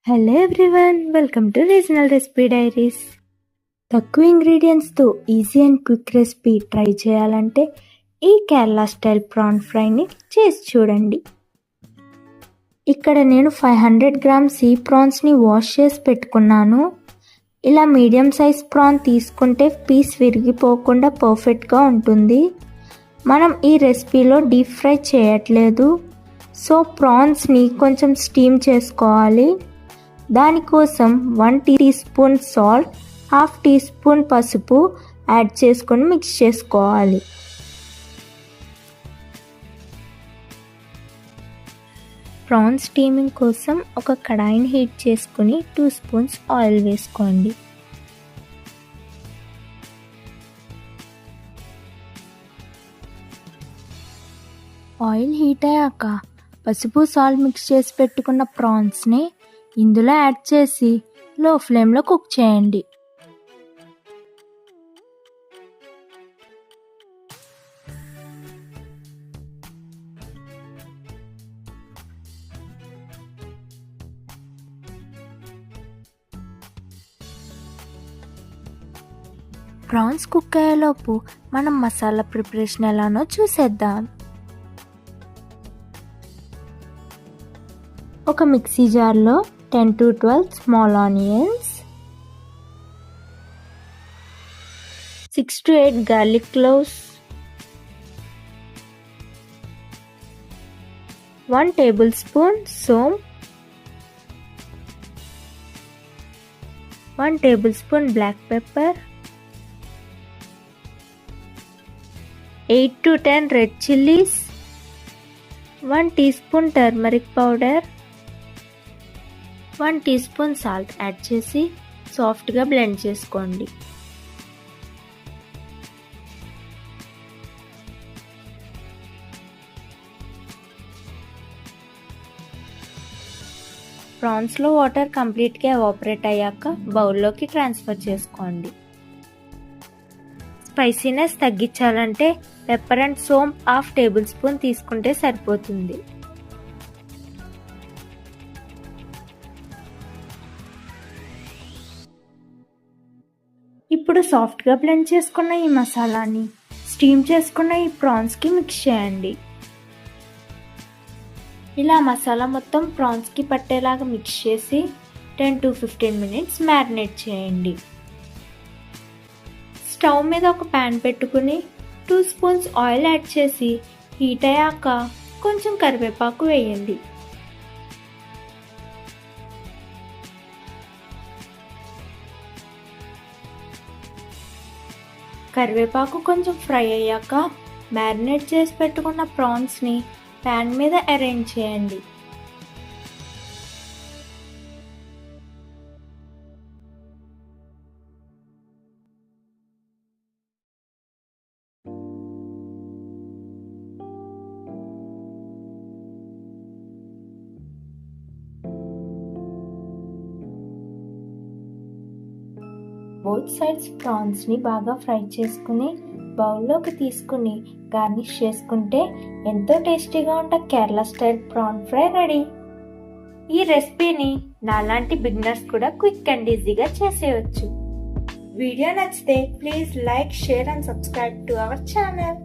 Hello everyone, welcome to regional recipe diaries. తక్కువ ఇంగ్రీడియంట్స్తో easy and quick recipe try చేయాలంటే ఈ కేరళ స్టైల్ ప్రాన్ ఫ్రైని చేసి చూడండి. ఇక్కడ నేను 500 గ్రామ్స్ ఈ ప్రాన్స్ని వాష్ చేసి పెట్టుకున్నాను. ఇలా మీడియం సైజ్ ప్రాన్ తీసుకుంటే పీస్ విరిగిపోకుండా పర్ఫెక్ట్గా ఉంటుంది. మనం ఈ రెసిపీలో డీప్ ఫ్రై చేయట్లేదు, సో ప్రాన్స్ని కొంచెం స్టీమ్ చేసుకోవాలి. దానికోసం 1 teaspoon salt, half teaspoon పసుపు యాడ్ చేసుకొని మిక్స్ చేసుకోవాలి. ప్రాన్ స్టీమింగ్ కోసం ఒక కడాయిని హీట్ చేసుకుని 2 స్పూన్స్ ఆయిల్ వేసుకోండి. ఆయిల్ హీట్ అయ్యాక పసుపు సాల్ట్ మిక్స్ చేసి పెట్టుకున్న ప్రాన్స్ని ఇందులో యాడ్ చేసి లో ఫ్లేమ్లో కుక్ చేయండి. ప్రాన్స్ కుక్ అయ్యేలోపు మనం మసాలా ప్రిపరేషన్ ఎలానో చూసేద్దాం. ఒక మిక్సీ జార్లో 10 to 12 small onions, 6 to 8 garlic cloves, 1 tablespoon సోంపు, 1 tablespoon black pepper, 8 to 10 red chillies, 1 teaspoon turmeric powder, 1 teaspoon salt add చేసి సాఫ్ట్గా బ్లెండ్ చేసుకోండి. ప్రాన్స్లో వాటర్ కంప్లీట్గా ఎవాపరేట్ అయ్యాక బౌల్లోకి ట్రాన్స్ఫర్ చేసుకోండి. స్పైసీనెస్ తగ్గించాలంటే పెప్పర్ అండ్ సోంపు హాఫ్ టేబుల్ స్పూన్ తీసుకుంటే సరిపోతుంది. ఇప్పుడు సాఫ్ట్గా బ్లెండ్ చేసుకున్న ఈ మసాలాని స్టీమ్ చేసుకున్న ఈ ప్రాన్స్కి మిక్స్ చేయండి. ఇలా మసాలా మొత్తం ప్రాన్స్కి పట్టేలాగా మిక్స్ చేసి 10 to 15 మినిట్స్ మ్యారినేట్ చేయండి. స్టవ్ మీద ఒక ప్యాన్ పెట్టుకుని 2 స్పూన్స్ ఆయిల్ యాడ్ చేసి హీట్ అయ్యాక కొంచెం కరివేపాకు వేయండి. కరివేపాకు కొంచెం ఫ్రై అయ్యాక మ్యారినేట్ చేసి పెట్టుకున్న ప్రాన్స్ని ప్యాన్ మీద అరేంజ్ చేయండి. బోత్ సైడ్స్ ప్రాన్స్ని బాగా ఫ్రై చేసుకుని బౌల్లోకి తీసుకుని గార్నిష్ చేసుకుంటే ఎంతో టేస్టీగా ఉండే Kerala style prawn fry ready. ఈ రెసిపీని నాలాంటి బిగినర్స్ కూడా క్విక్ అండ్ ఈజీగా చేసేయచ్చు. వీడియో నచ్చితే please like, share and subscribe to our channel.